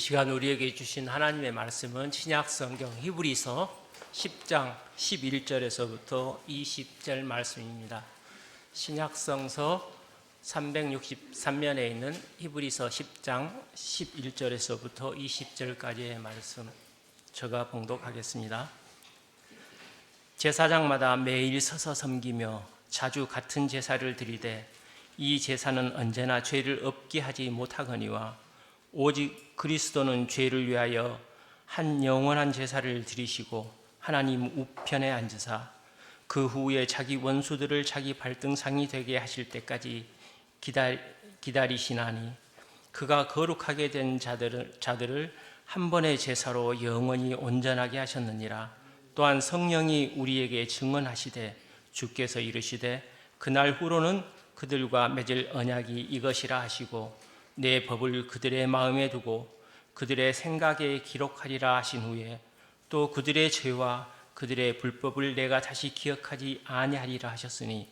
시간 우리에게 주신 하나님의 말씀은 신약성경 히브리서 10장 11절에서부터 20절 말씀입니다. 신약성서 363면에 있는 히브리서 10장 11절에서부터 20절까지의 말씀 제가 봉독하겠습니다. 제사장마다 매일 서서 섬기며 자주 같은 제사를 드리되 이 제사는 언제나 죄를 없게 하지 못하거니와 오직 그리스도는 죄를 위하여 한 영원한 제사를 드리시고 하나님 우편에 앉으사 그 후에 자기 원수들을 자기 발등상이 되게 하실 때까지 기다리시나니 그가 거룩하게 된 자들을 한 번의 제사로 영원히 온전하게 하셨느니라. 또한 성령이 우리에게 증언하시되 주께서 이르시되 그날 후로는 그들과 맺을 언약이 이것이라 하시고 내 법을 그들의 마음에 두고 그들의 생각에 기록하리라 하신 후에 또 그들의 죄와 그들의 불법을 내가 다시 기억하지 아니하리라 하셨으니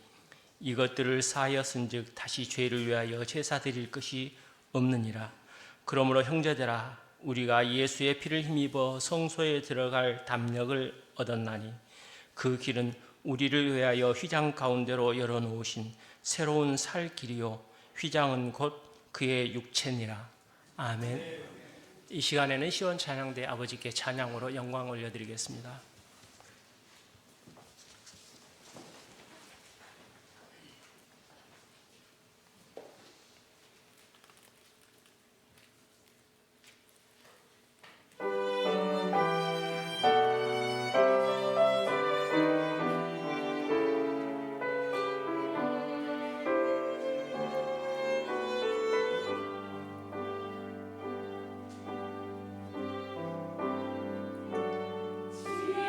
이것들을 사하였은즉 다시 죄를 위하여 제사 드릴 것이 없느니라. 그러므로 형제들아 우리가 예수의 피를 힘입어 성소에 들어갈 담력을 얻었나니 그 길은 우리를 위하여 휘장 가운데로 열어놓으신 새로운 살 길이요 휘장은 곧 그의 육체니라. 아멘. 이 시간에는 시원 찬양대 아버지께 찬양으로 영광을 올려드리겠습니다. 주의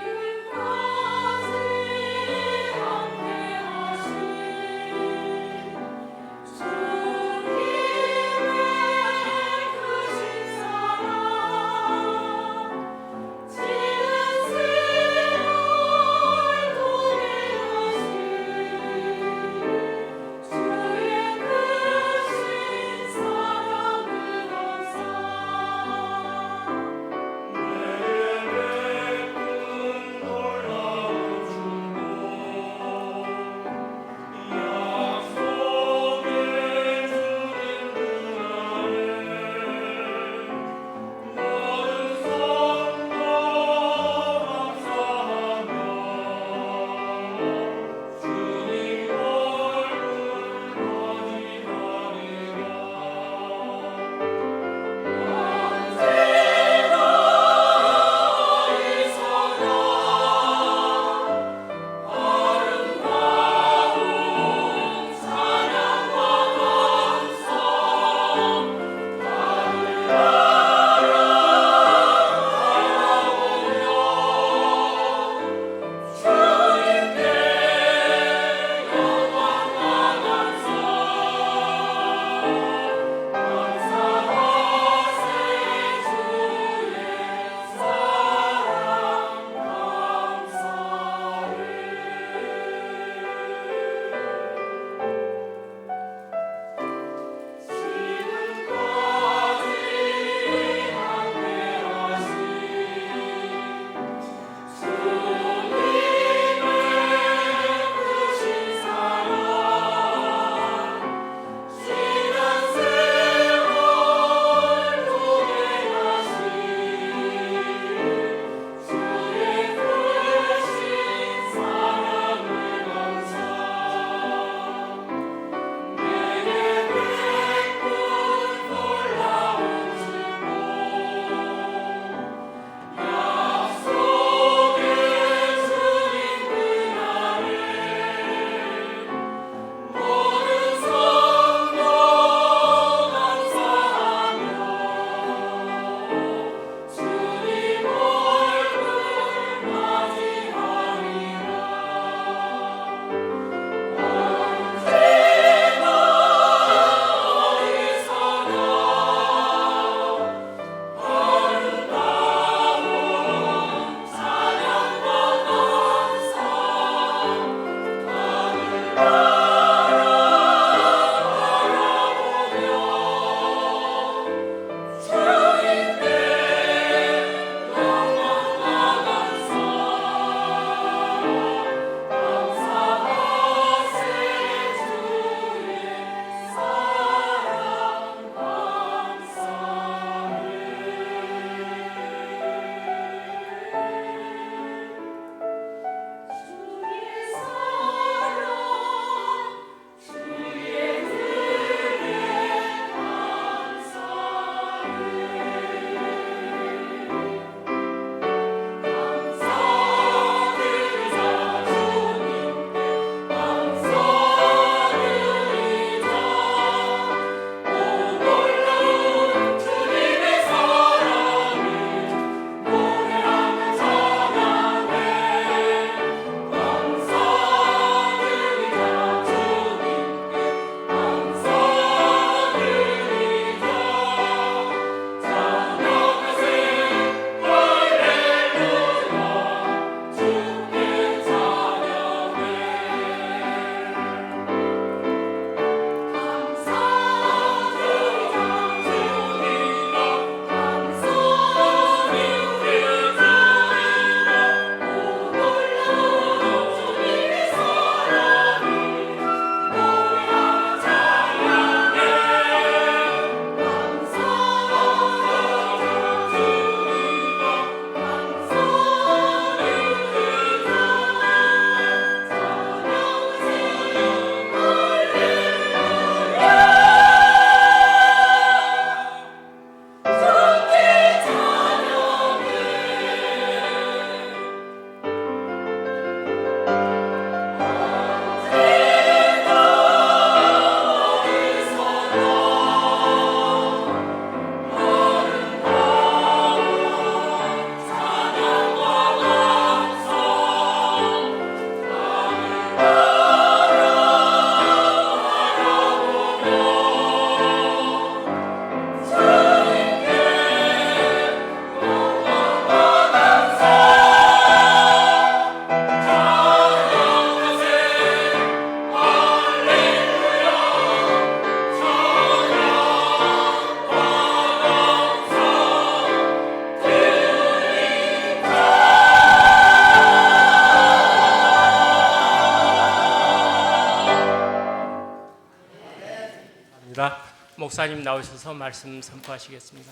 목사님 나오셔서 말씀 선포하시겠습니다.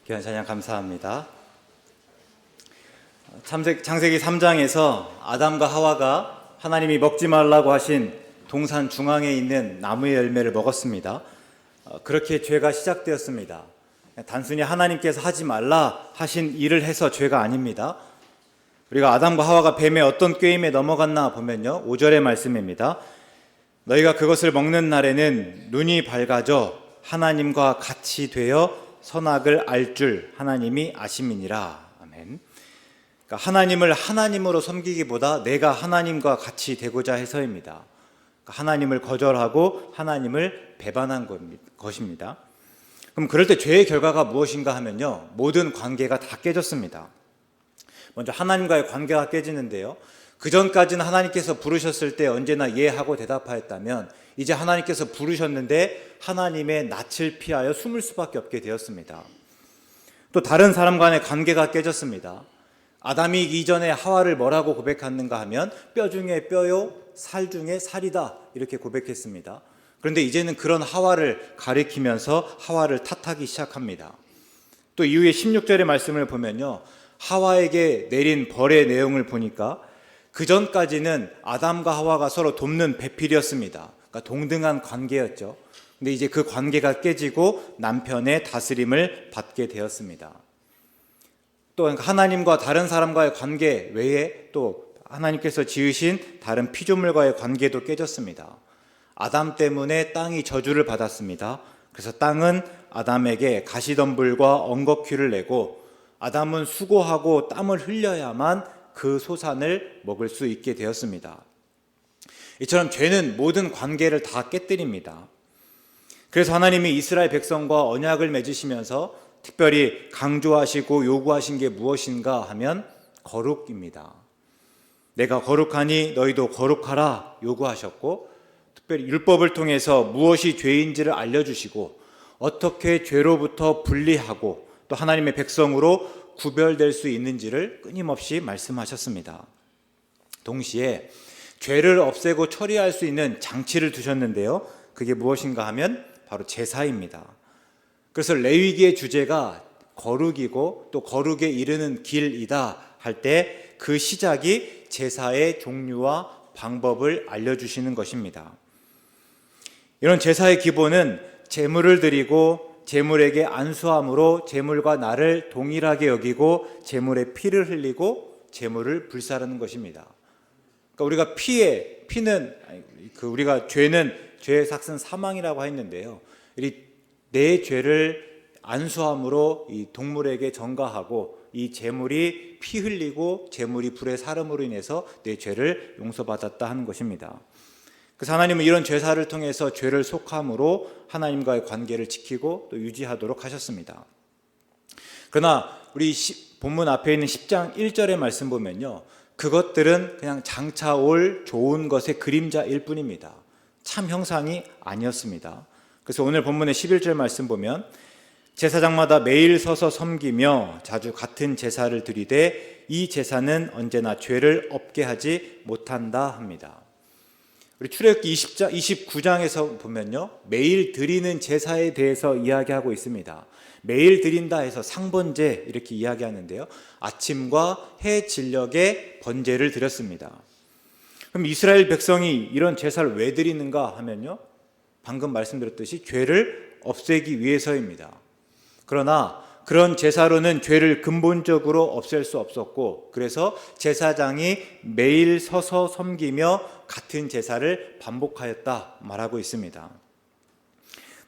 귀한 찬양 감사합니다. 창세기 3장에서 아담과 하와가 하나님이 먹지 말라고 하신 동산 중앙에 있는 나무의 열매를 먹었습니다. 그렇게 죄가 시작되었습니다. 단순히 하나님께서 하지 말라 하신 일을 해서 죄가 아닙니다. 우리가 아담과 하와가 뱀의 어떤 꾀임에 넘어갔나 보면요, 5절의 말씀입니다. 너희가 그것을 먹는 날에는 눈이 밝아져 하나님과 같이 되어 선악을 알 줄 하나님이 아심이니라. 아멘. 그러니까 하나님을 하나님으로 섬기기보다 내가 하나님과 같이 되고자 해서입니다. 그러니까 하나님을 거절하고 하나님을 배반한 것입니다. 그럼 그럴 때 죄의 결과가 무엇인가 하면요, 모든 관계가 다 깨졌습니다. 먼저 하나님과의 관계가 깨지는데요, 그 전까지는 하나님께서 부르셨을 때 언제나 예 하고 대답하였다면 이제 하나님께서 부르셨는데 하나님의 낯을 피하여 숨을 수밖에 없게 되었습니다. 또 다른 사람 간의 관계가 깨졌습니다. 아담이 이전에 하와를 뭐라고 고백했는가 하면 뼈 중에 뼈요 살 중에 살이다 이렇게 고백했습니다. 그런데 이제는 그런 하와를 가리키면서 하와를 탓하기 시작합니다. 또 이후에 16절의 말씀을 보면요, 하와에게 내린 벌의 내용을 보니까 그 전까지는 아담과 하와가 서로 돕는 배필이었습니다. 그러니까 동등한 관계였죠. 근데 이제 그 관계가 깨지고 남편의 다스림을 받게 되었습니다. 또 하나님과 다른 사람과의 관계 외에 또 하나님께서 지으신 다른 피조물과의 관계도 깨졌습니다. 아담 때문에 땅이 저주를 받았습니다. 그래서 땅은 아담에게 가시덤불과 엉겅퀴를 내고 아담은 수고하고 땀을 흘려야만 그 소산을 먹을 수 있게 되었습니다. 이처럼 죄는 모든 관계를 다 깨뜨립니다. 그래서 하나님이 이스라엘 백성과 언약을 맺으시면서 특별히 강조하시고 요구하신 게 무엇인가 하면 거룩입니다. 내가 거룩하니 너희도 거룩하라 요구하셨고, 특별히 율법을 통해서 무엇이 죄인지를 알려주시고 어떻게 죄로부터 분리하고 또 하나님의 백성으로 구별될 수 있는지를 끊임없이 말씀하셨습니다. 동시에 죄를 없애고 처리할 수 있는 장치를 두셨는데요, 그게 무엇인가 하면 바로 제사입니다. 그래서 레위기의 주제가 거룩이고 또 거룩에 이르는 길이다 할 때 그 시작이 제사의 종류와 방법을 알려주시는 것입니다. 이런 제사의 기본은 제물을 드리고 제물에게 안수함으로 제물과 나를 동일하게 여기고 제물에 피를 흘리고 제물을 불사르는 것입니다. 그러니까 우리가 우리가 죄의 삭은 사망이라고 했는데요, 내 죄를 안수함으로 이 동물에게 전가하고 이 제물이 피 흘리고 제물이 불에 사름으로 인해서 내 죄를 용서받았다 하는 것입니다. 그래서 하나님은 이런 제사를 통해서 죄를 속함으로 하나님과의 관계를 지키고 또 유지하도록 하셨습니다. 그러나 우리 본문 앞에 있는 10장 1절의 말씀 보면요, 그것들은 그냥 장차 올 좋은 것의 그림자일 뿐입니다. 참 형상이 아니었습니다. 그래서 오늘 본문의 11절 말씀 보면 제사장마다 매일 서서 섬기며 자주 같은 제사를 드리되 이 제사는 언제나 죄를 없게 하지 못한다 합니다. 우리 출애굽기 29장에서 보면요, 매일 드리는 제사에 대해서 이야기하고 있습니다. 매일 드린다 해서 상번제 이렇게 이야기하는데요, 아침과 해 진력에 번제를 드렸습니다. 그럼 이스라엘 백성이 이런 제사를 왜 드리는가 하면요, 방금 말씀드렸듯이 죄를 없애기 위해서입니다. 그러나 그런 제사로는 죄를 근본적으로 없앨 수 없었고, 그래서 제사장이 매일 서서 섬기며 같은 제사를 반복하였다 말하고 있습니다.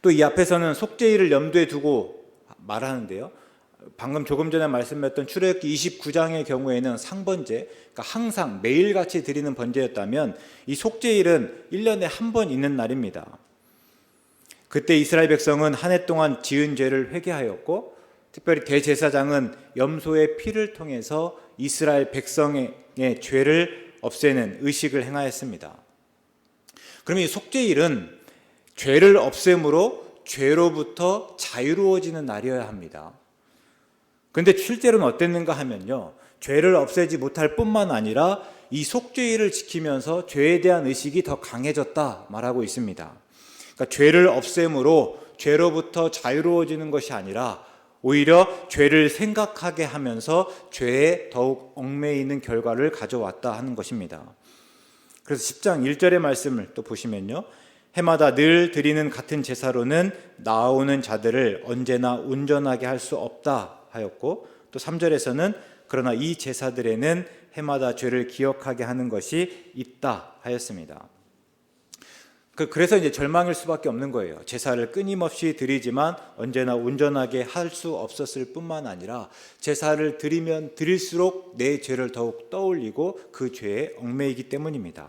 또 이 앞에서는 속죄일을 염두에 두고 말하는데요, 방금 조금 전에 말씀드렸던 출애굽기 29장의 경우에는 상번제, 그러니까 항상 매일같이 드리는 번제였다면 이 속죄일은 1년에 한 번 있는 날입니다. 그때 이스라엘 백성은 한 해 동안 지은 죄를 회개하였고, 특별히 대제사장은 염소의 피를 통해서 이스라엘 백성의 죄를 없애는 의식을 행하였습니다. 그러면 이 속죄일은 죄를 없앰으로 죄로부터 자유로워지는 날이어야 합니다. 그런데 실제로는 어땠는가 하면요, 죄를 없애지 못할 뿐만 아니라 이 속죄일을 지키면서 죄에 대한 의식이 더 강해졌다 말하고 있습니다. 그러니까 죄를 없앰으로 죄로부터 자유로워지는 것이 아니라 오히려 죄를 생각하게 하면서 죄에 더욱 얽매이는 결과를 가져왔다 하는 것입니다. 그래서 10장 1절의 말씀을 또 보시면요, 해마다 늘 드리는 같은 제사로는 나아오는 자들을 언제나 온전하게 할 수 없다 하였고, 또 3절에서는 그러나 이 제사들에는 해마다 죄를 기억하게 하는 것이 있다 하였습니다. 그래서 이제 절망일 수밖에 없는 거예요. 제사를 끊임없이 드리지만 언제나 온전하게 할 수 없었을 뿐만 아니라 제사를 드리면 드릴수록 내 죄를 더욱 떠올리고 그 죄에 얽매이기 때문입니다.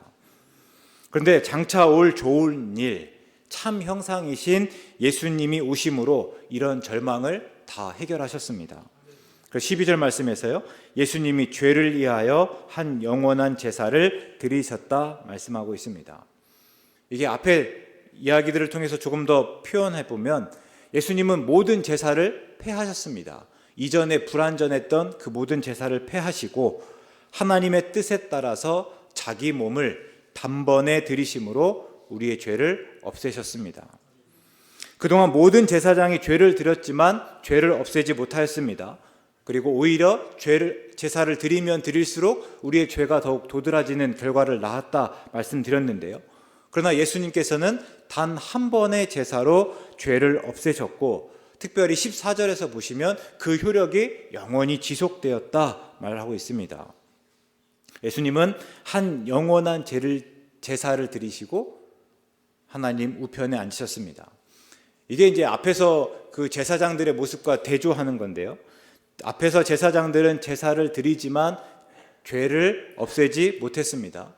그런데 장차 올 좋은 일, 참 형상이신 예수님이 오심으로 이런 절망을 다 해결하셨습니다. 그래서 12절 말씀에서요, 예수님이 죄를 위하여 한 영원한 제사를 드리셨다 말씀하고 있습니다. 이게 앞에 이야기들을 통해서 조금 더 표현해 보면 예수님은 모든 제사를 폐하셨습니다. 이전에 불완전했던 그 모든 제사를 폐하시고 하나님의 뜻에 따라서 자기 몸을 단번에 드리심으로 우리의 죄를 없애셨습니다. 그동안 모든 제사장이 죄를 드렸지만 죄를 없애지 못하였습니다. 그리고 오히려 제사를 드리면 드릴수록 우리의 죄가 더욱 도드라지는 결과를 낳았다 말씀드렸는데요. 그러나 예수님께서는 단 한 번의 제사로 죄를 없애셨고, 특별히 14절에서 보시면 그 효력이 영원히 지속되었다 말하고 있습니다. 예수님은 한 영원한 제사를 드리시고 하나님 우편에 앉으셨습니다. 이게 이제 앞에서 그 제사장들의 모습과 대조하는 건데요. 앞에서 제사장들은 제사를 드리지만 죄를 없애지 못했습니다.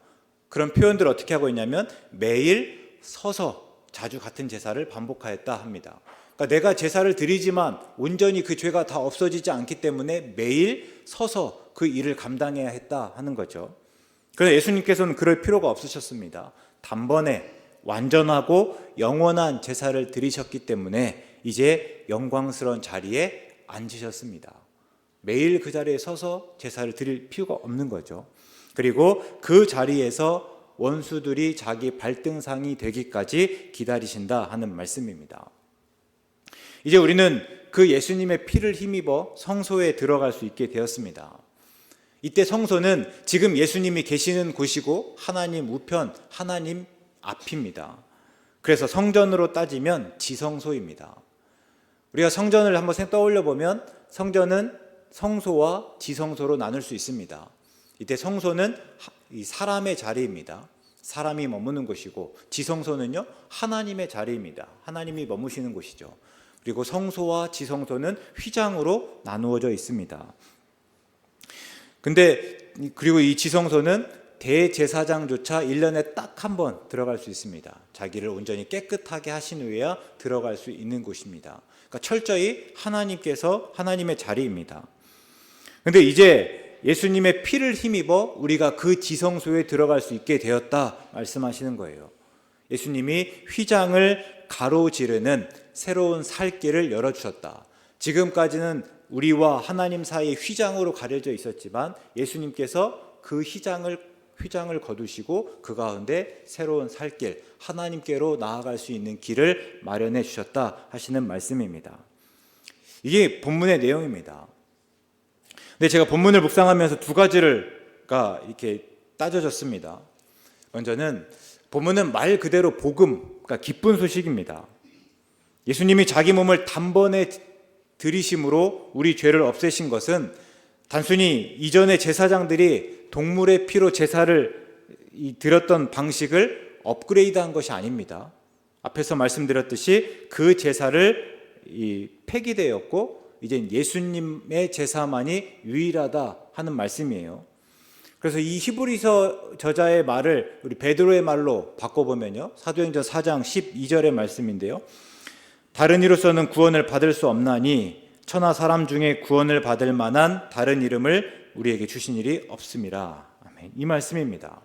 그런 표현들을 어떻게 하고 있냐면 매일 서서 자주 같은 제사를 반복하였다 합니다. 그러니까 내가 제사를 드리지만 온전히 그 죄가 다 없어지지 않기 때문에 매일 서서 그 일을 감당해야 했다 하는 거죠. 그래서 예수님께서는 그럴 필요가 없으셨습니다. 단번에 완전하고 영원한 제사를 드리셨기 때문에 이제 영광스러운 자리에 앉으셨습니다. 매일 그 자리에 서서 제사를 드릴 필요가 없는 거죠. 그리고 그 자리에서 원수들이 자기 발등상이 되기까지 기다리신다 하는 말씀입니다. 이제 우리는 그 예수님의 피를 힘입어 성소에 들어갈 수 있게 되었습니다. 이때 성소는 지금 예수님이 계시는 곳이고 하나님 우편, 하나님 앞입니다. 그래서 성전으로 따지면 지성소입니다. 우리가 성전을 한번 떠올려 보면 성전은 성소와 지성소로 나눌 수 있습니다. 이때 성소는 사람의 자리입니다. 사람이 머무는 곳이고, 지성소는요 하나님의 자리입니다. 하나님이 머무시는 곳이죠. 그리고 성소와 지성소는 휘장으로 나누어져 있습니다. 그리고 이 지성소는 대제사장조차 1년에 딱 한 번 들어갈 수 있습니다. 자기를 온전히 깨끗하게 하신 후에야 들어갈 수 있는 곳입니다. 그러니까 철저히 하나님의 자리입니다. 그런데 이제 예수님의 피를 힘입어 우리가 그 지성소에 들어갈 수 있게 되었다 말씀하시는 거예요. 예수님이 휘장을 가로지르는 새로운 살 길을 열어주셨다. 지금까지는 우리와 하나님 사이에 휘장으로 가려져 있었지만 예수님께서 그 휘장을 거두시고 그 가운데 새로운 살길, 하나님께로 나아갈 수 있는 길을 마련해 주셨다 하시는 말씀입니다. 이게 본문의 내용입니다. 근데 제가 본문을 묵상하면서 두 가지가 이렇게 따져졌습니다. 먼저는 본문은 말 그대로 복음, 그러니까 기쁜 소식입니다. 예수님이 자기 몸을 단번에 들이심으로 우리 죄를 없애신 것은 단순히 이전의 제사장들이 동물의 피로 제사를 드렸던 방식을 업그레이드한 것이 아닙니다. 앞에서 말씀드렸듯이 그 제사를 폐기되었고 이제 예수님의 제사만이 유일하다 하는 말씀이에요. 그래서 이 히브리서 저자의 말을 우리 베드로의 말로 바꿔보면요, 사도행전 4장 12절의 말씀인데요, 다른 이로서는 구원을 받을 수 없나니 천하 사람 중에 구원을 받을 만한 다른 이름을 우리에게 주신 일이 없음이라. 아멘. 이 말씀입니다.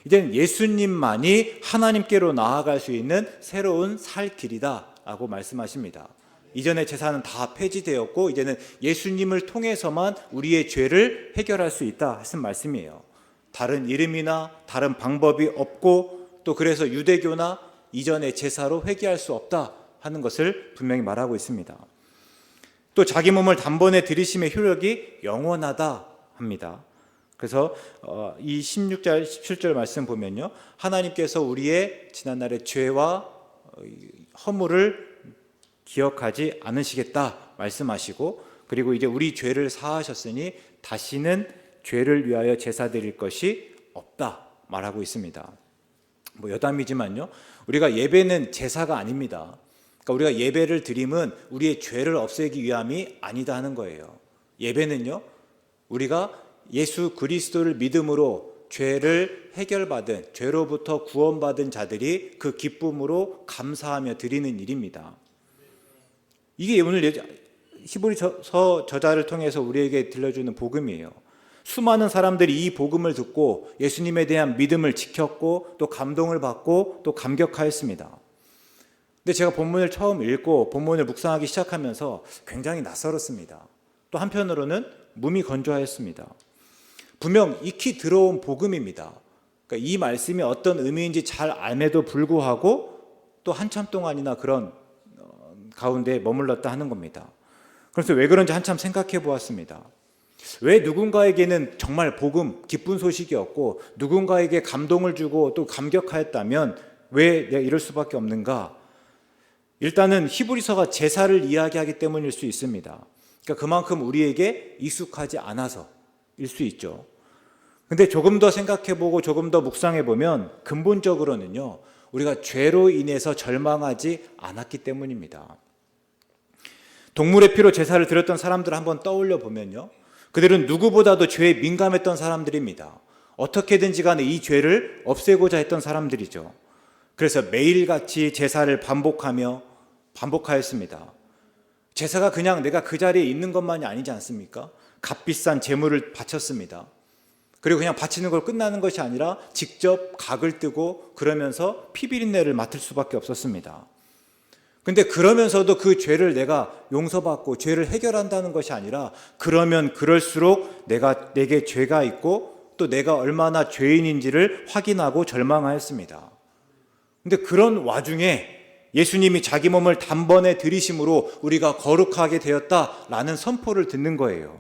이제는 예수님만이 하나님께로 나아갈 수 있는 새로운 살 길이다 라고 말씀하십니다. 이전의 제사는 다 폐지되었고 이제는 예수님을 통해서만 우리의 죄를 해결할 수 있다 하신 말씀이에요. 다른 이름이나 다른 방법이 없고, 또 그래서 유대교나 이전의 제사로 회개할 수 없다 하는 것을 분명히 말하고 있습니다. 또 자기 몸을 단번에 들이심의 효력이 영원하다 합니다. 그래서 이 16절 17절 말씀 보면요, 하나님께서 우리의 지난날의 죄와 허물을 기억하지 않으시겠다 말씀하시고, 그리고 이제 우리 죄를 사하셨으니 다시는 죄를 위하여 제사 드릴 것이 없다 말하고 있습니다. 뭐 여담이지만요, 우리가 예배는 제사가 아닙니다. 그러니까 우리가 예배를 드림은 우리의 죄를 없애기 위함이 아니다 하는 거예요. 예배는요, 우리가 예수 그리스도를 믿음으로 죄를 해결받은, 죄로부터 구원받은 자들이 그 기쁨으로 감사하며 드리는 일입니다. 이게 오늘 히브리서 저자를 통해서 우리에게 들려주는 복음이에요. 수많은 사람들이 이 복음을 듣고 예수님에 대한 믿음을 지켰고 또 감동을 받고 또 감격하였습니다. 근데 제가 본문을 처음 읽고 본문을 묵상하기 시작하면서 굉장히 낯설었습니다. 또 한편으로는 몸이 건조하였습니다. 분명 익히 들어온 복음입니다. 그러니까 이 말씀이 어떤 의미인지 잘 알매도 불구하고 또 한참 동안이나 그런 가운데 머물렀다 하는 겁니다. 그래서 왜 그런지 한참 생각해 보았습니다. 왜 누군가에게는 정말 복음, 기쁜 소식이었고 누군가에게 감동을 주고 또 감격하였다면 왜 내가 이럴 수밖에 없는가? 일단은 히브리서가 제사를 이야기하기 때문일 수 있습니다. 그러니까 그만큼 우리에게 익숙하지 않아서일 수 있죠. 근데 조금 더 생각해보고 조금 더 묵상해보면 근본적으로는요, 우리가 죄로 인해서 절망하지 않았기 때문입니다. 동물의 피로 제사를 드렸던 사람들을 한번 떠올려 보면요, 그들은 누구보다도 죄에 민감했던 사람들입니다. 어떻게든지 간에 이 죄를 없애고자 했던 사람들이죠. 그래서 매일같이 제사를 반복하였습니다. 제사가 그냥 내가 그 자리에 있는 것만이 아니지 않습니까? 값비싼 제물을 바쳤습니다. 그리고 그냥 바치는 걸 끝나는 것이 아니라 직접 각을 뜨고 그러면서 피비린내를 맡을 수밖에 없었습니다. 근데 그러면서도 그 죄를 내가 용서받고 죄를 해결한다는 것이 아니라 그러면 그럴수록 내게 죄가 있고 또 내가 얼마나 죄인인지를 확인하고 절망하였습니다. 근데 그런 와중에 예수님이 자기 몸을 단번에 들이심으로 우리가 거룩하게 되었다라는 선포를 듣는 거예요.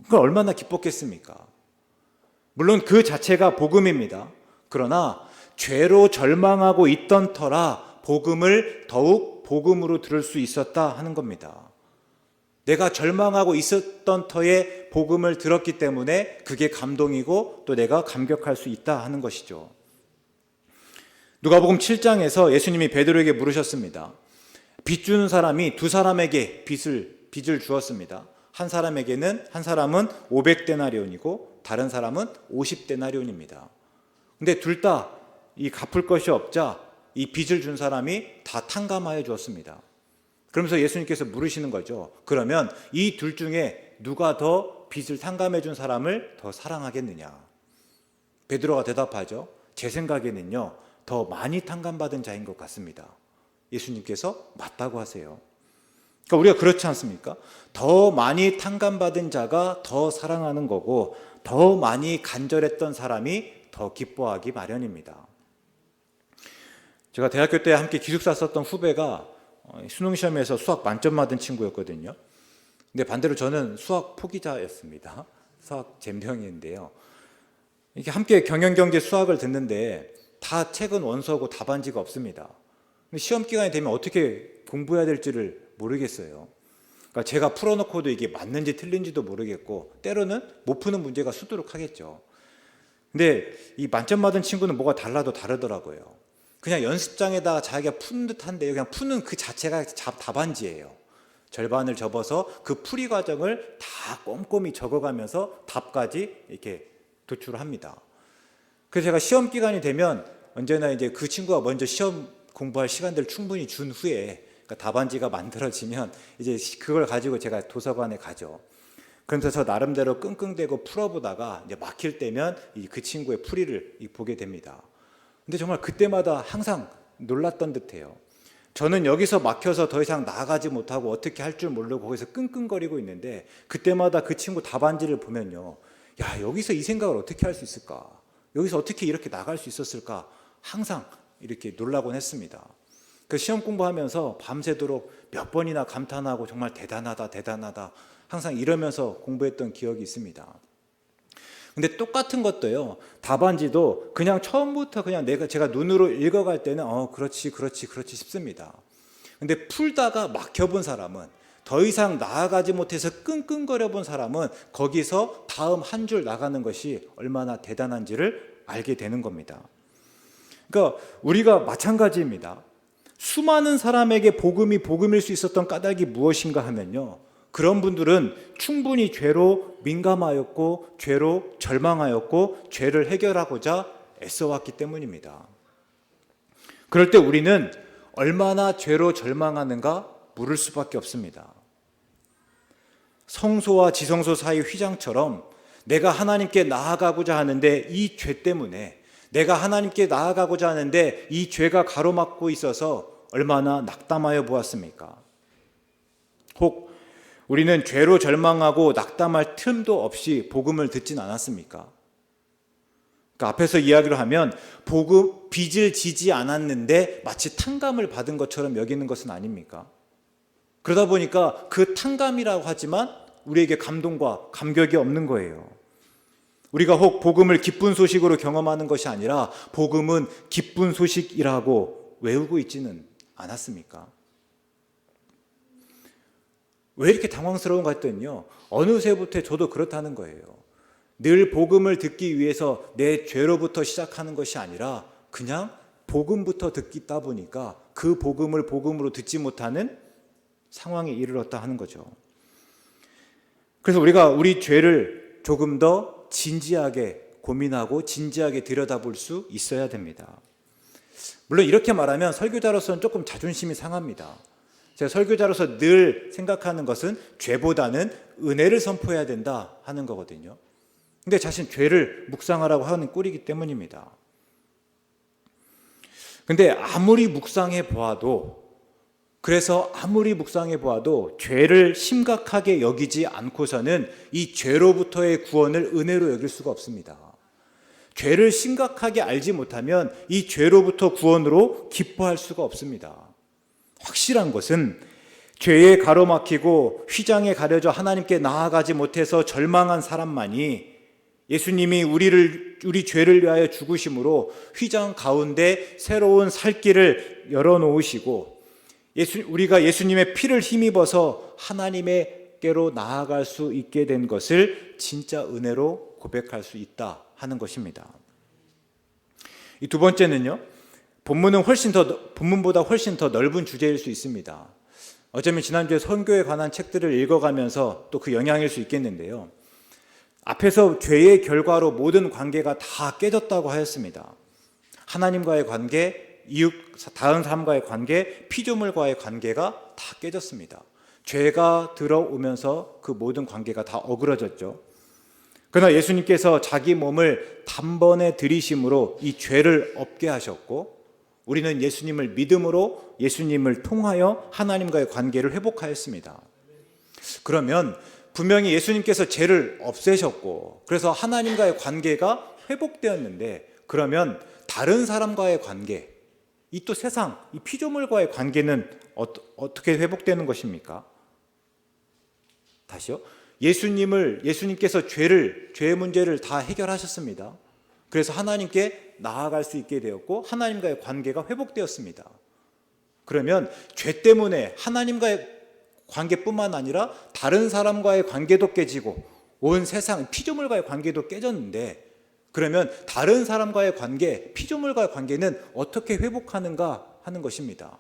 그건 얼마나 기뻤겠습니까? 물론 그 자체가 복음입니다. 그러나 죄로 절망하고 있던 터라 복음을 더욱 복음으로 들을 수 있었다 하는 겁니다. 내가 절망하고 있었던 터에 복음을 들었기 때문에 그게 감동이고 또 내가 감격할 수 있다 하는 것이죠. 누가복음 7장에서 예수님이 베드로에게 물으셨습니다. 빚 주는 사람이 두 사람에게 빚을 주었습니다. 한 사람은 500데나리온이고 다른 사람은 50데나리온입니다. 근데 둘 다 이 갚을 것이 없자 이 빚을 준 사람이 다 탕감하여 주었습니다. 그러면서 예수님께서 물으시는 거죠. 그러면 이 둘 중에 누가 더 빚을 탕감해 준 사람을 더 사랑하겠느냐? 베드로가 대답하죠. 제 생각에는요, 더 많이 탕감받은 자인 것 같습니다. 예수님께서 맞다고 하세요. 그러니까 우리가 그렇지 않습니까? 더 많이 탕감받은 자가 더 사랑하는 거고 더 많이 간절했던 사람이 더 기뻐하기 마련입니다. 제가 대학교 때 함께 기숙사 썼던 후배가 수능시험에서 수학 만점 받은 친구였거든요. 근데 반대로 저는 수학 포기자였습니다. 수학 젬병인데요. 이렇게 함께 경영경제 수학을 듣는데 다 책은 원서고 답안지가 없습니다. 근데 시험 기간이 되면 어떻게 공부해야 될지를 모르겠어요. 그러니까 제가 풀어놓고도 이게 맞는지 틀린지도 모르겠고 때로는 못 푸는 문제가 수두룩하겠죠. 근데 이 만점 받은 친구는 뭐가 달라도 다르더라고요. 그냥 연습장에다가 자기가 푸는 듯한데요, 그냥 푸는 그 자체가 답안지예요. 절반을 접어서 그 풀이 과정을 다 꼼꼼히 적어가면서 답까지 이렇게 도출합니다. 그래서 제가 시험 기간이 되면 언제나 이제 그 친구가 먼저 시험 공부할 시간들을 충분히 준 후에, 그러니까 답안지가 만들어지면 이제 그걸 가지고 제가 도서관에 가죠. 그러면서 저 나름대로 끙끙대고 풀어보다가 이제 막힐 때면 그 친구의 풀이를 보게 됩니다. 근데 정말 그때마다 항상 놀랐던 듯해요. 저는 여기서 막혀서 더 이상 나아가지 못하고 어떻게 할 줄 모르고 거기서 끙끙거리고 있는데 그때마다 그 친구 답안지를 보면요, 야, 여기서 이 생각을 어떻게 할 수 있을까? 여기서 어떻게 이렇게 나갈 수 있었을까? 항상 이렇게 놀라곤 했습니다. 그 시험 공부하면서 밤새도록 몇 번이나 감탄하고 정말 대단하다 대단하다 항상 이러면서 공부했던 기억이 있습니다. 근데 똑같은 것도요, 답안지도 그냥 처음부터 그냥 제가 눈으로 읽어갈 때는 그렇지 싶습니다. 근데 풀다가 막혀본 사람은, 더 이상 나아가지 못해서 끙끙거려 본 사람은 거기서 다음 한 줄 나가는 것이 얼마나 대단한지를 알게 되는 겁니다. 그러니까 우리가 마찬가지입니다. 수많은 사람에게 복음이 복음일 수 있었던 까닭이 무엇인가 하면요, 그런 분들은 충분히 죄로 민감하였고 죄로 절망하였고 죄를 해결하고자 애써왔기 때문입니다. 그럴 때 우리는 얼마나 죄로 절망하는가 물을 수밖에 없습니다. 성소와 지성소 사이 휘장처럼 내가 하나님께 나아가고자 하는데 이 죄 때문에, 내가 하나님께 나아가고자 하는데 이 죄가 가로막고 있어서 얼마나 낙담하여 보았습니까? 혹 우리는 죄로 절망하고 낙담할 틈도 없이 복음을 듣진 않았습니까? 그러니까 앞에서 이야기를 하면 빚을 지지 않았는데 마치 탕감을 받은 것처럼 여기는 것은 아닙니까? 그러다 보니까 그 탕감이라고 하지만 우리에게 감동과 감격이 없는 거예요. 우리가 혹 복음을 기쁜 소식으로 경험하는 것이 아니라 복음은 기쁜 소식이라고 외우고 있지는 않았습니까? 왜 이렇게 당황스러운가 했더니요, 어느새부터 저도 그렇다는 거예요. 늘 복음을 듣기 위해서 내 죄로부터 시작하는 것이 아니라 그냥 복음부터 듣다 보니까 그 복음을 복음으로 듣지 못하는 상황에 이르렀다 하는 거죠. 그래서 우리가 우리 죄를 조금 더 진지하게 고민하고 진지하게 들여다볼 수 있어야 됩니다. 물론 이렇게 말하면 설교자로서는 조금 자존심이 상합니다. 제가 설교자로서 늘 생각하는 것은 죄보다는 은혜를 선포해야 된다 하는 거거든요. 근데 자신 죄를 묵상하라고 하는 꼴이기 때문입니다. 근데 아무리 묵상해 보아도, 그래서 아무리 묵상해 보아도 죄를 심각하게 여기지 않고서는 이 죄로부터의 구원을 은혜로 여길 수가 없습니다. 죄를 심각하게 알지 못하면 이 죄로부터 구원으로 기뻐할 수가 없습니다. 확실한 것은 죄에 가로막히고 휘장에 가려져 하나님께 나아가지 못해서 절망한 사람만이 예수님이 우리 죄를 위하여 죽으심으로 휘장 가운데 새로운 살 길을 열어놓으시고 우리가 예수님의 피를 힘입어서 하나님께로 나아갈 수 있게 된 것을 진짜 은혜로 고백할 수 있다 하는 것입니다. 이 두 번째는요, 본문보다 훨씬 더 넓은 주제일 수 있습니다. 어쩌면 지난주에 선교에 관한 책들을 읽어가면서 또 그 영향일 수 있겠는데요. 앞에서 죄의 결과로 모든 관계가 다 깨졌다고 하였습니다. 하나님과의 관계, 다른 사람과의 관계, 피조물과의 관계가 다 깨졌습니다. 죄가 들어오면서 그 모든 관계가 다 어그러졌죠. 그러나 예수님께서 자기 몸을 단번에 들이심으로 이 죄를 없게 하셨고, 우리는 예수님을 믿음으로 예수님을 통하여 하나님과의 관계를 회복하였습니다. 그러면 분명히 예수님께서 죄를 없애셨고 그래서 하나님과의 관계가 회복되었는데, 그러면 다른 사람과의 관계, 이 또 세상, 이 피조물과의 관계는 어떻게 회복되는 것입니까? 다시요. 예수님께서 죄의 문제를 다 해결하셨습니다. 그래서 하나님께 나아갈 수 있게 되었고 하나님과의 관계가 회복되었습니다. 그러면 죄 때문에 하나님과의 관계뿐만 아니라 다른 사람과의 관계도 깨지고 온 세상 피조물과의 관계도 깨졌는데, 그러면 다른 사람과의 관계, 피조물과의 관계는 어떻게 회복하는가 하는 것입니다.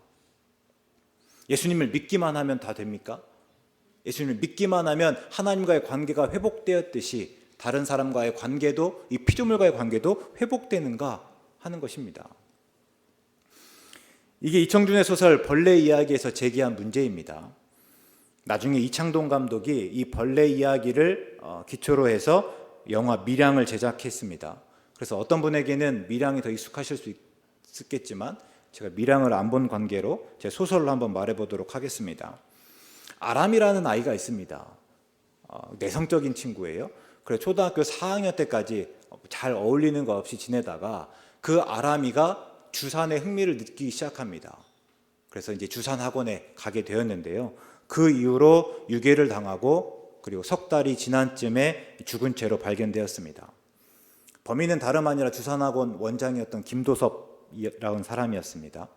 예수님을 믿기만 하면 다 됩니까? 예수님을 믿기만 하면 하나님과의 관계가 회복되었듯이 다른 사람과의 관계도, 이 피조물과의 관계도 회복되는가 하는 것입니다. 이게 이청준의 소설 벌레 이야기에서 제기한 문제입니다. 나중에 이창동 감독이 이 벌레 이야기를 기초로 해서 영화 밀양을 제작했습니다. 그래서 어떤 분에게는 밀양이 더 익숙하실 수 있겠지만 제가 밀양을 안 본 관계로 제 소설로 한번 말해보도록 하겠습니다. 아람이라는 아이가 있습니다. 내성적인 친구예요. 그래서 초등학교 4학년 때까지 잘 어울리는 거 없이 지내다가 그 아람이가 주산에 흥미를 느끼기 시작합니다. 그래서 이제 주산 학원에 가게 되었는데요. 그 이후로 유괴를 당하고 그리고 석 달이 지난 쯤에 죽은 채로 발견되었습니다. 범인은 다름 아니라 주산학원 원장이었던 김도섭이라는 사람이었습니다.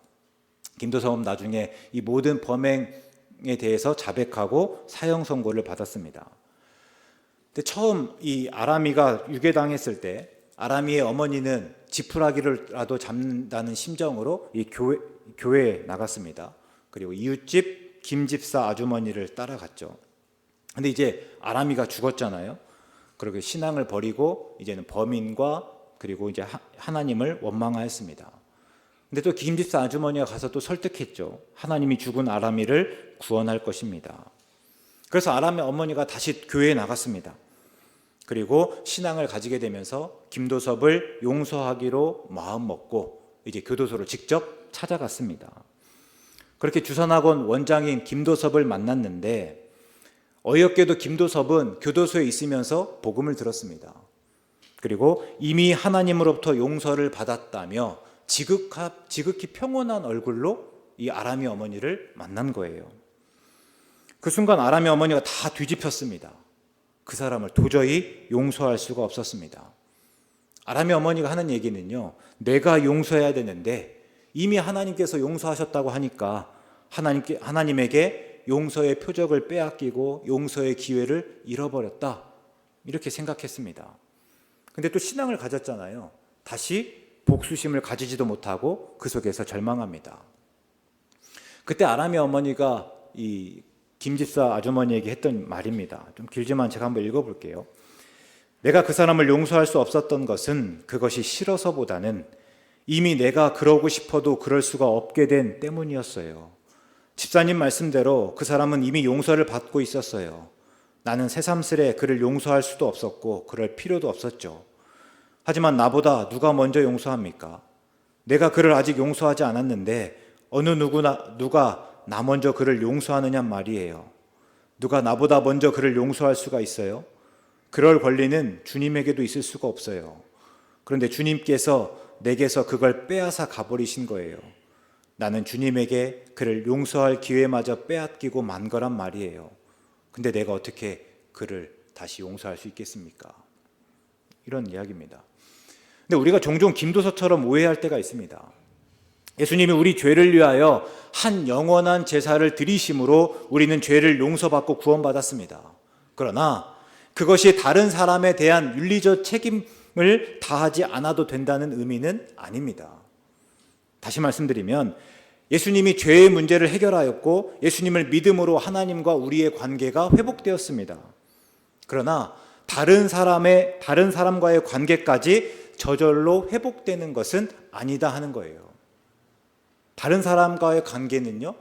김도섭은 나중에 이 모든 범행에 대해서 자백하고 사형 선고를 받았습니다. 근데 처음 이 아람이가 유괴당했을 때 아람이의 어머니는 지푸라기라도 잡는다는 심정으로 이 교회에 나갔습니다. 그리고 이웃집 김집사 아주머니를 따라갔죠. 근데 이제 아람이가 죽었잖아요. 그렇게 신앙을 버리고 이제는 범인과 그리고 이제 하나님을 원망하였습니다. 근데 또 김집사 아주머니가 가서 또 설득했죠. 하나님이 죽은 아람이를 구원할 것입니다. 그래서 아람의 어머니가 다시 교회에 나갔습니다. 그리고 신앙을 가지게 되면서 김도섭을 용서하기로 마음먹고 이제 교도소로 직접 찾아갔습니다. 그렇게 주산학원 원장인 김도섭을 만났는데 어이없게도 김도섭은 교도소에 있으면서 복음을 들었습니다. 그리고 이미 하나님으로부터 용서를 받았다며 지극히 평온한 얼굴로 이 아람이 어머니를 만난 거예요. 그 순간 아람이 어머니가 다 뒤집혔습니다. 그 사람을 도저히 용서할 수가 없었습니다. 아람이 어머니가 하는 얘기는요, 내가 용서해야 되는데 이미 하나님께서 용서하셨다고 하니까 하나님에게 용서의 표적을 빼앗기고 용서의 기회를 잃어버렸다, 이렇게 생각했습니다. 근데 또 신앙을 가졌잖아요. 다시 복수심을 가지지도 못하고 그 속에서 절망합니다. 그때 아람의 어머니가 이 김집사 아주머니에게 했던 말입니다. 좀 길지만 제가 한번 읽어볼게요. 내가 그 사람을 용서할 수 없었던 것은 그것이 싫어서보다는 이미 내가 그러고 싶어도 그럴 수가 없게 된 때문이었어요. 집사님 말씀대로 그 사람은 이미 용서를 받고 있었어요. 나는 새삼스레 그를 용서할 수도 없었고 그럴 필요도 없었죠. 하지만 나보다 누가 먼저 용서합니까? 내가 그를 아직 용서하지 않았는데 어느 누가 나 먼저 그를 용서하느냐 말이에요. 누가 나보다 먼저 그를 용서할 수가 있어요? 그럴 권리는 주님에게도 있을 수가 없어요. 그런데 주님께서 내게서 그걸 빼앗아 가버리신 거예요. 나는 주님에게 그를 용서할 기회마저 빼앗기고 만 거란 말이에요. 근데 내가 어떻게 그를 다시 용서할 수 있겠습니까? 이런 이야기입니다. 근데 우리가 종종 김도서처럼 오해할 때가 있습니다. 예수님이 우리 죄를 위하여 한 영원한 제사를 드리심으로 우리는 죄를 용서받고 구원받았습니다. 그러나 그것이 다른 사람에 대한 윤리적 책임을 다하지 않아도 된다는 의미는 아닙니다. 다시 말씀드리면 예수님이 죄의 문제를 해결하였고 예수님을 믿음으로 하나님과 우리의 관계가 회복되었습니다. 그러나 다른 사람과의 관계까지 저절로 회복되는 것은 아니다 하는 거예요. 다른 사람과의 관계는요,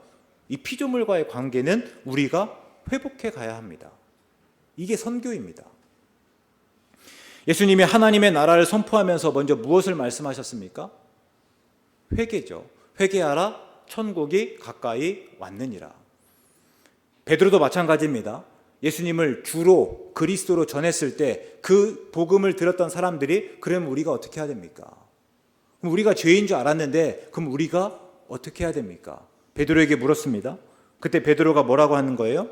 이 피조물과의 관계는 우리가 회복해 가야 합니다. 이게 선교입니다. 예수님이 하나님의 나라를 선포하면서 먼저 무엇을 말씀하셨습니까? 회개죠. 회개하라, 천국이 가까이 왔느니라. 베드로도 마찬가지입니다. 예수님을 주로 그리스도로 전했을 때 그 복음을 들었던 사람들이 그럼 우리가 어떻게 해야 됩니까? 그럼 우리가 죄인 줄 알았는데 그럼 우리가 어떻게 해야 됩니까? 베드로에게 물었습니다. 그때 베드로가 뭐라고 하는 거예요?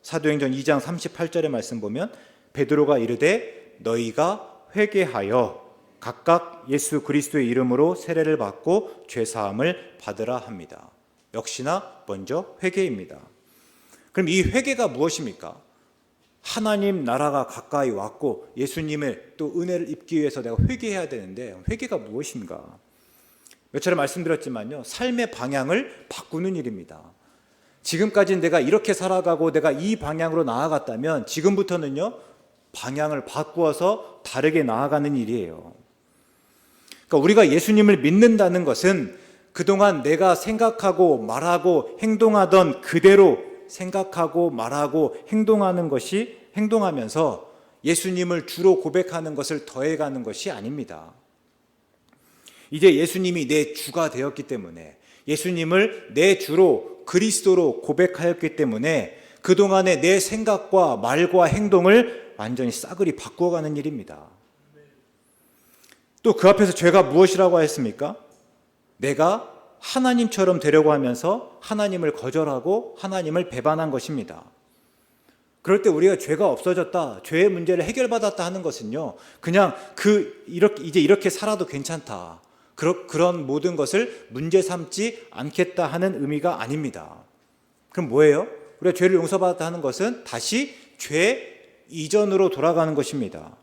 사도행전 2장 38절의 말씀 보면 베드로가 이르되 너희가 회개하여 각각 예수 그리스도의 이름으로 세례를 받고 죄사함을 받으라 합니다. 역시나 먼저 회개입니다. 그럼 이 회개가 무엇입니까? 하나님 나라가 가까이 왔고 예수님의 또 은혜를 입기 위해서 내가 회개해야 되는데 회개가 무엇인가? 몇 차례 말씀드렸지만요, 삶의 방향을 바꾸는 일입니다. 지금까지는 내가 이렇게 살아가고 내가 이 방향으로 나아갔다면 지금부터는요, 방향을 바꾸어서 다르게 나아가는 일이에요. 그러니까 우리가 예수님을 믿는다는 것은 그동안 내가 생각하고 말하고 행동하던 그대로 생각하고 말하고 행동하면서 예수님을 주로 고백하는 것을 더해가는 것이 아닙니다. 이제 예수님이 내 주가 되었기 때문에 예수님을 내 주로 그리스도로 고백하였기 때문에 그동안의 내 생각과 말과 행동을 완전히 싸그리 바꾸어가는 일입니다. 또 그 앞에서 죄가 무엇이라고 했습니까? 내가 하나님처럼 되려고 하면서 하나님을 거절하고 하나님을 배반한 것입니다. 그럴 때 우리가 죄가 없어졌다, 죄의 문제를 해결받았다 하는 것은요, 그냥 이제 이렇게 살아도 괜찮다, 그런 모든 것을 문제 삼지 않겠다 하는 의미가 아닙니다. 그럼 뭐예요? 우리가 죄를 용서받았다 하는 것은 다시 죄 이전으로 돌아가는 것입니다.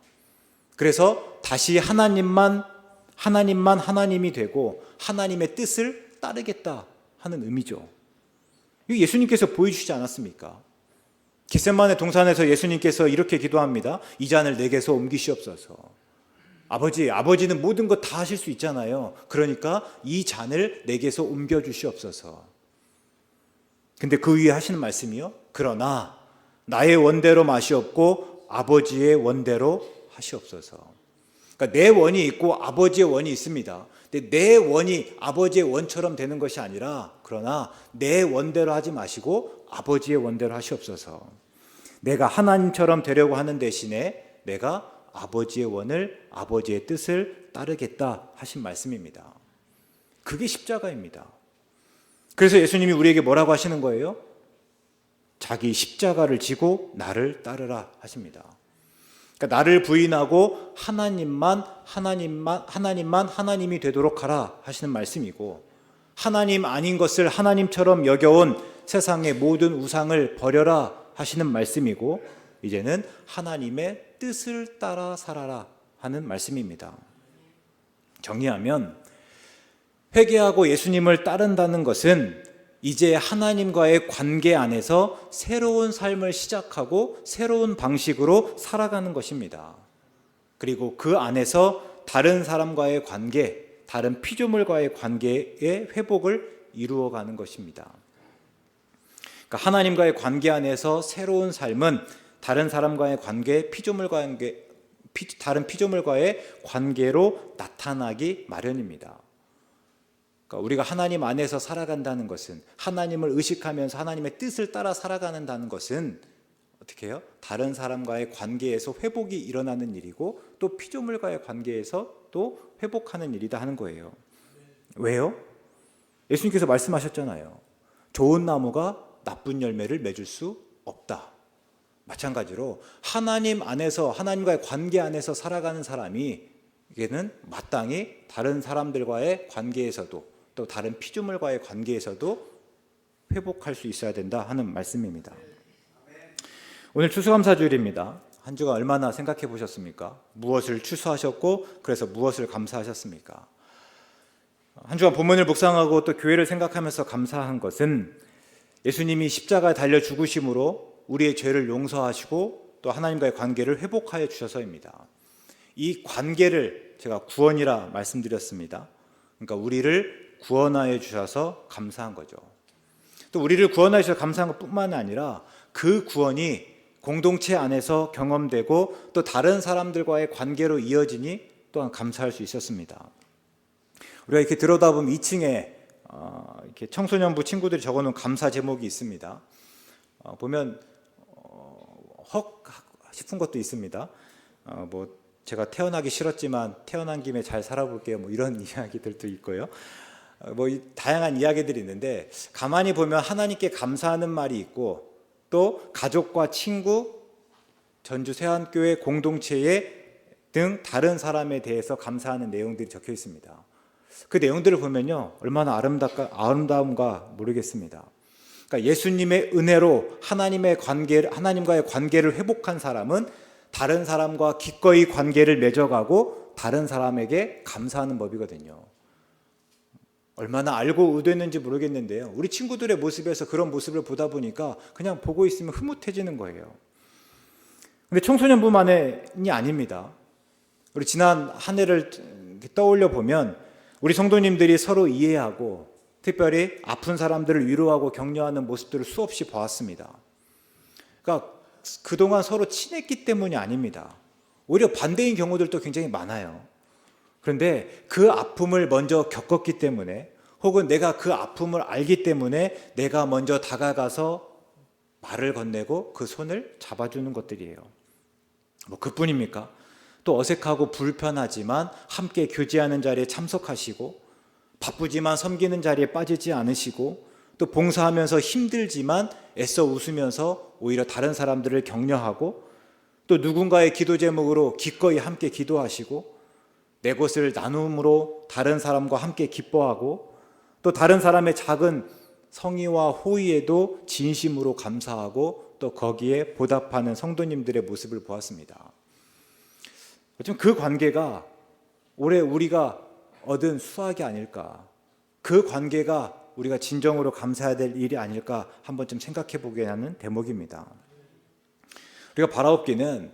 그래서 다시 하나님만 하나님이 되고 하나님의 뜻을 따르겠다 하는 의미죠. 이거 예수님께서 보여주시지 않았습니까? 겟세마네 동산에서 예수님께서 이렇게 기도합니다. 이 잔을 내게서 옮기시옵소서. 아버지는 모든 것 다 하실 수 있잖아요. 그러니까 이 잔을 내게서 옮겨주시옵소서. 근데 그 위에 하시는 말씀이요, 그러나 나의 원대로 마시옵고 아버지의 원대로 하시옵소서. 그러니까 내 원이 있고 아버지의 원이 있습니다. 근데 내 원이 아버지의 원처럼 되는 것이 아니라, 그러나 내 원대로 하지 마시고 아버지의 원대로 하시옵소서. 내가 하나님처럼 되려고 하는 대신에 내가 아버지의 원을, 아버지의 뜻을 따르겠다 하신 말씀입니다. 그게 십자가입니다. 그래서 예수님이 우리에게 뭐라고 하시는 거예요? 자기 십자가를 지고 나를 따르라 하십니다. 그러니까 나를 부인하고 하나님만 하나님이 되도록 하라 하시는 말씀이고, 하나님 아닌 것을 하나님처럼 여겨온 세상의 모든 우상을 버려라 하시는 말씀이고, 이제는 하나님의 뜻을 따라 살아라 하는 말씀입니다. 정리하면 회개하고 예수님을 따른다는 것은 이제 하나님과의 관계 안에서 새로운 삶을 시작하고 새로운 방식으로 살아가는 것입니다. 그리고 그 안에서 다른 사람과의 관계, 다른 피조물과의 관계의 회복을 이루어가는 것입니다. 그러니까 하나님과의 관계 안에서 새로운 삶은 다른 사람과의 관계, 다른 피조물과의 관계로 나타나기 마련입니다. 그러니까 우리가 하나님 안에서 살아간다는 것은, 하나님을 의식하면서 하나님의 뜻을 따라 살아가는다는 것은 어떻게 해요? 다른 사람과의 관계에서 회복이 일어나는 일이고, 또 피조물과의 관계에서 또 회복하는 일이다 하는 거예요. 왜요? 예수님께서 말씀하셨잖아요. 좋은 나무가 나쁜 열매를 맺을 수 없다. 마찬가지로 하나님 안에서, 하나님과의 관계 안에서 살아가는 사람이, 이게는 마땅히 다른 사람들과의 관계에서도, 또 다른 피조물과의 관계에서도 회복할 수 있어야 된다 하는 말씀입니다. 오늘 추수감사주일입니다. 한 주간 얼마나 생각해 보셨습니까? 무엇을 추수하셨고, 그래서 무엇을 감사하셨습니까? 한 주간 본문을 묵상하고 또 교회를 생각하면서 감사한 것은 예수님이 십자가에 달려 죽으심으로 우리의 죄를 용서하시고 또 하나님과의 관계를 회복하여 주셔서입니다. 이 관계를 제가 구원이라 말씀드렸습니다. 그러니까 우리를 구원하여 주셔서 감사한 거죠. 또 우리를 구원하여 주셔서 감사한 것뿐만 아니라 그 구원이 공동체 안에서 경험되고 또 다른 사람들과의 관계로 이어지니 또한 감사할 수 있었습니다. 우리가 이렇게 들여다보면 2층에 이렇게 청소년부 친구들이 적어놓은 감사 제목이 있습니다. 보면 헉 싶은 것도 있습니다. 뭐 제가 태어나기 싫었지만 태어난 김에 잘 살아볼게요. 뭐 이런 이야기들도 있고요. 뭐 다양한 이야기들이 있는데, 가만히 보면 하나님께 감사하는 말이 있고, 또 가족과 친구, 전주 세안교회 공동체에 등 다른 사람에 대해서 감사하는 내용들이 적혀 있습니다. 그 내용들을 보면요, 얼마나 아름다운가 모르겠습니다. 그러니까 예수님의 은혜로 하나님과의 관계를 회복한 사람은 다른 사람과 기꺼이 관계를 맺어가고 다른 사람에게 감사하는 법이거든요. 얼마나 알고 의도했는지 모르겠는데요, 우리 친구들의 모습에서 그런 모습을 보다 보니까 그냥 보고 있으면 흐뭇해지는 거예요. 근데 청소년부만이 아닙니다. 우리 지난 한 해를 떠올려 보면 우리 성도님들이 서로 이해하고 특별히 아픈 사람들을 위로하고 격려하는 모습들을 수없이 보았습니다. 그러니까 그동안 서로 친했기 때문이 아닙니다. 오히려 반대인 경우들도 굉장히 많아요. 그런데 그 아픔을 먼저 겪었기 때문에, 혹은 내가 그 아픔을 알기 때문에 내가 먼저 다가가서 말을 건네고 그 손을 잡아주는 것들이에요. 뭐 그뿐입니까? 또 어색하고 불편하지만 함께 교제하는 자리에 참석하시고, 바쁘지만 섬기는 자리에 빠지지 않으시고 또 봉사하면서 힘들지만 애써 웃으면서 오히려 다른 사람들을 격려하고 또 누군가의 기도 제목으로 기꺼이 함께 기도하시고 내 것을 나눔으로 다른 사람과 함께 기뻐하고 또 다른 사람의 작은 성의와 호의에도 진심으로 감사하고 또 거기에 보답하는 성도님들의 모습을 보았습니다. 좀 그 관계가 올해 우리가 얻은 수확이 아닐까, 그 관계가 우리가 진정으로 감사해야 될 일이 아닐까 한번 좀 생각해 보게 하는 대목입니다. 우리가 바라옵기는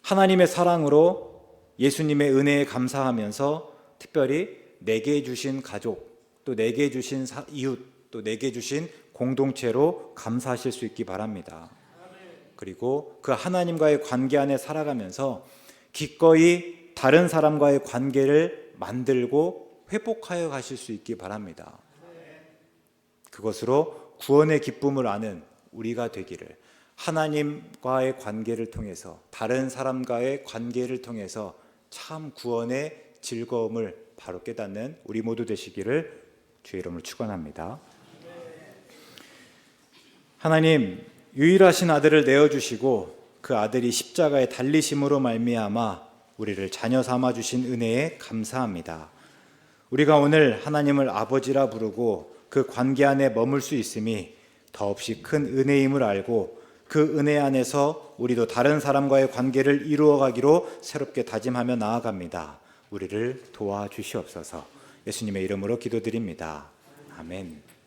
하나님의 사랑으로 예수님의 은혜에 감사하면서 특별히 내게 주신 가족, 또 내게 주신 이웃, 또 내게 주신 공동체로 감사하실 수 있기 바랍니다. 그리고 그 하나님과의 관계 안에 살아가면서 기꺼이 다른 사람과의 관계를 만들고 회복하여 가실 수 있기 바랍니다. 그것으로 구원의 기쁨을 아는 우리가 되기를, 하나님과의 관계를 통해서, 다른 사람과의 관계를 통해서 참 구원의 즐거움을 바로 깨닫는 우리 모두 되시기를 주의 이름으로 축원합니다. 하나님, 유일하신 아들을 내어주시고 그 아들이 십자가에 달리심으로 말미암아 우리를 자녀 삼아 주신 은혜에 감사합니다. 우리가 오늘 하나님을 아버지라 부르고 그 관계 안에 머물 수 있음이 더없이 큰 은혜임을 알고 그 은혜 안에서 우리도 다른 사람과의 관계를 이루어가기로 새롭게 다짐하며 나아갑니다. 우리를 도와주시옵소서. 예수님의 이름으로 기도드립니다. 아멘.